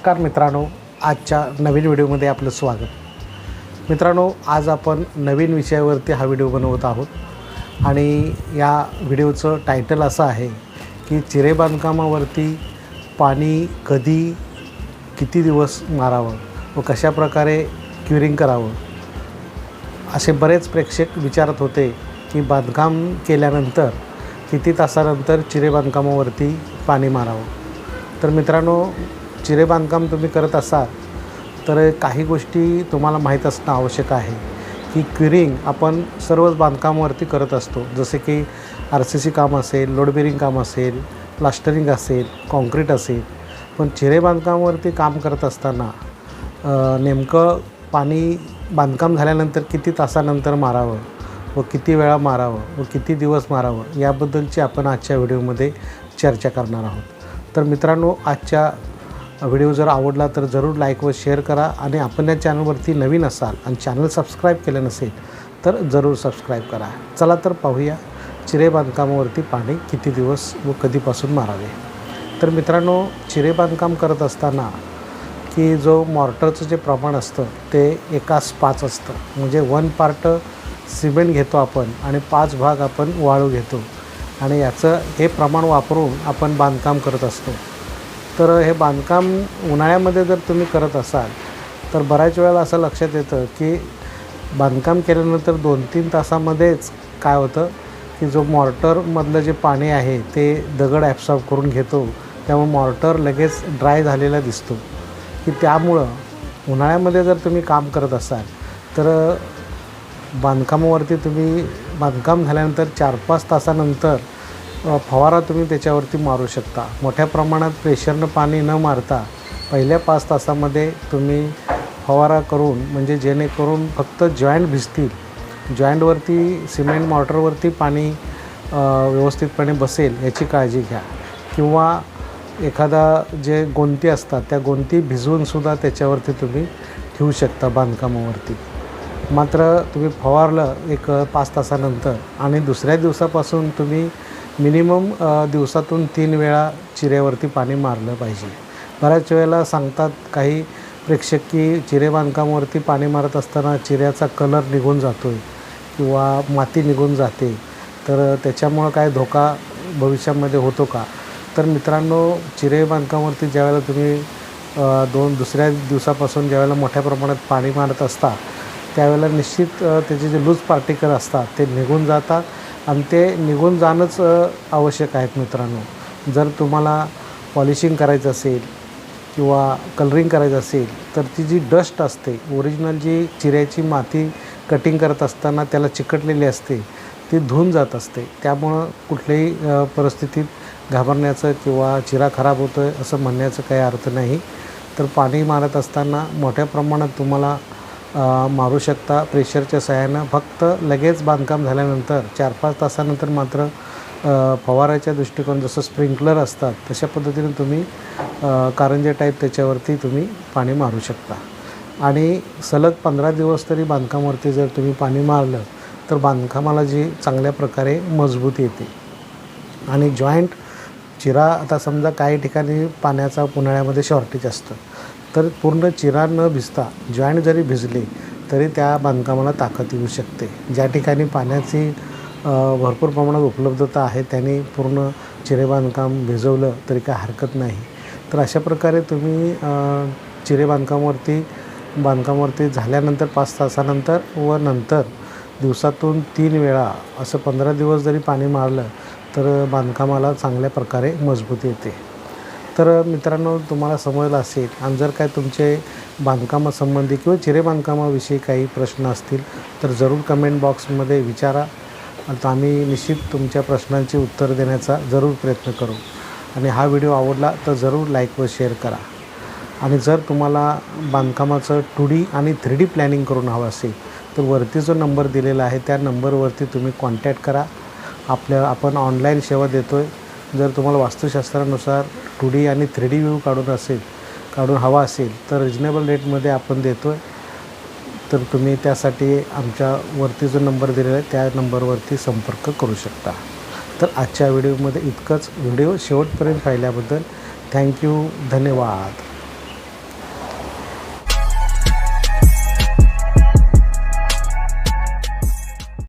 नमस्कार मित्रांनो, आजच्या नवीन व्हिडिओमध्ये आपलं स्वागत। मित्रांनो, आज आपण नवीन विषयावरती हा व्हिडिओ बनवत आहोत आणि या व्हिडिओचं टायटल असं आहे की चिरे बांधकामावरती पाणी कधी किती दिवस मारावं व कशा प्रकारे क्युरिंग करावं। असे बरेच प्रेक्षक विचारत होते की बांधकाम केल्यानंतर किती तासानंतर चिरे बांधकामावरती पाणी मारावं। तर मित्रांनो, चिरे बांधकाम तुम्ही करत असाल तर काही गोष्टी तुम्हाला माहीत असणं आवश्यक आहे की क्युरिंग आपण सर्वच बांधकामावरती करत असतो, जसे की RCC काम असेल, लोड बेरिंग काम असेल, प्लास्टरिंग असेल, कॉन्क्रीट असेल। पण चिरे बांधकामावरती काम करत असताना नेमकं पाणी बांधकाम झाल्यानंतर किती तासानंतर मारावं व किती वेळा मारावं व किती दिवस मारावं याबद्दलची आपण आजच्या व्हिडिओमध्ये चर्चा करणार आहोत। तर मित्रांनो, आजच्या व्हिडिओ जर आवडला तर जरूर लाईक व शेअर करा आणि आपण या चॅनलवरती नवीन असाल आणि चॅनल सबस्क्राईब केलं नसेल तर जरूर सबस्क्राईब करा। चला तर पाहूया चिरे बांधकामावरती पाणी किती दिवस व कधीपासून मारावे। तर मित्रांनो, चिरे बांधकाम करत असताना की जो मॉर्टरचं जे प्रमाण असतं ते 1:5 असतं, म्हणजे 1 पार्ट सिमेंट घेतो आपण आणि 5 भाग आपण वाळू घेतो आणि याचं हे प्रमाण वापरून आपण बांधकाम करत असतो। तर हे बांधकाम उन्हाळ्यामध्ये जर तुम्ही करत असाल तर बऱ्याच वेळेला असं लक्षात येतं की बांधकाम केल्यानंतर 2-3 तासामध्येच काय होतं की जो मॉर्टरमधलं जे पाणी आहे ते दगड ॲब्सॉर्ब करून घेतो, त्यामुळे मॉर्टर लगेच ड्राय झालेला दिसतो। की त्यामुळं उन्हाळ्यामध्ये जर तुम्ही काम करत असाल तर बांधकामावरती तुम्ही बांधकाम झाल्यानंतर 4-5 तासानंतर फवारा तुम्ही त्याच्यावरती मारू शकता। मोठ्या प्रमाणात प्रेशरनं पाणी न मारता पहिल्या 5 तासामध्ये तुम्ही फवारा करून, म्हणजे जेणेकरून फक्त जॉईंट भिजतील, जॉईंटवरती सिमेंट मॉर्टरवरती पाणी व्यवस्थितपणे बसेल याची काळजी घ्या। किंवा एखादा जे गोंती असतात त्या गोंती भिजवूनसुद्धा त्याच्यावरती तुम्ही ठेवू शकता बांधकामावरती। मात्र तुम्ही फवारलं एक 5 तासानंतर आणि दुसऱ्या दिवसापासून तुम्ही मिनिमम दिवसातून 3 वेळा चिऱ्यावरती पाणी मारलं पाहिजे। बऱ्याच वेळेला सांगतात काही प्रेक्षक की चिरे बांधकामावरती पाणी मारत असताना चिऱ्याचा कलर निघून जातो आहे किंवा माती निघून जाते, तर त्याच्यामुळं काय धोका भविष्यामध्ये होतो का? तर मित्रांनो, चिरे बांधकामावरती ज्यावेळेला तुम्ही दुसऱ्या दिवसापासून ज्यावेळेला मोठ्या प्रमाणात पाणी मारत असता त्यावेळेला निश्चित त्याचे जे लूज पार्टिकल असतात ते निघून जातात आणि ते निघून जाणंच आवश्यक आहेत मित्रांनो। जर तुम्हाला पॉलिशिंग करायचं असेल किंवा कलरिंग करायचं असेल तर ती जी डस्ट असते, ओरिजिनल जी चिऱ्याची माती कटिंग करत असताना त्याला चिकटलेली असते ती धुवून जात असते। त्यामुळं कुठल्याही परिस्थितीत घाबरण्याचं किंवा चिरा खराब होतो आहे असं म्हणण्याचं काही अर्थ नाही। तर पाणी मारत असताना मोठ्या प्रमाणात तुम्हाला मारू शकता प्रेशरच्या सहाय्यानं। फक्त लगेच बांधकाम झाल्यानंतर 4-5 तासानंतर मात्र फवाराच्या दृष्टिकोन जसं स्प्रिंकलर असतात तशा पद्धतीने तुम्ही कारंजे टाईप त्याच्यावरती तुम्ही पाणी मारू शकता। आणि सलग 15 दिवस तरी बांधकामावरती जर तुम्ही पाणी मारलं तर बांधकामाला जी चांगल्या प्रकारे मजबूती येते आणि जॉईंट चिरा, आता समजा काही ठिकाणी पाण्याचा उन्हाळ्यामध्ये शॉर्टेज असतं तर पूर्ण चिरा न भिजता जॉईंट जरी भिजले तरी त्या बांधकामाला ताकद येऊ शकते। ज्या ठिकाणी पाण्याची भरपूर प्रमाणात उपलब्धता आहे त्यांनी पूर्ण चिरे बांधकाम भिजवलं तरी काय हरकत नाही। तर अशा प्रकारे तुम्ही चिरे बांधकामावरती झाल्यानंतर 5 तासानंतर व नंतर दिवसातून 3 वेळा असं 15 दिवस जरी पाणी मारलं तर बांधकामाला चांगल्या प्रकारे मजबूती येते। तर मित्रांनो, तुम्हाला समजलं असेल आणि जर काय तुमचे बांधकामासंबंधी किंवा चिरे बांधकामाविषयी काही प्रश्न असतील तर जरूर कमेंट बॉक्समध्ये विचारा, आता आम्ही निश्चित तुमच्या प्रश्नांची उत्तर देण्याचा जरूर प्रयत्न करू। आणि हा व्हिडिओ आवडला तर जरूर लाईक व शेअर करा। आणि जर तुम्हाला बांधकामाचं 2D आणि 3D प्लॅनिंग करून हवं असेल तर वरती जो नंबर दिलेला आहे त्या नंबरवरती तुम्ही कॉन्टॅक्ट करा। आपण ऑनलाईन सेवा देतो आहे। जर तुम्हाला वास्तुशास्त्रानुसार 2D आणि 3D व्ह्यू काढून हवा असेल तर रिजनेबल रेटमध्ये आपण देतो आहे। तर तुम्ही त्यासाठी आमच्यावरती जो नंबर दिलेला आहे त्या नंबरवरती संपर्क करू शकता। तर आजच्या व्हिडिओमध्ये इतकंच। व्हिडिओ शेवटपर्यंत पाहिल्याबद्दल थँक्यू, धन्यवाद।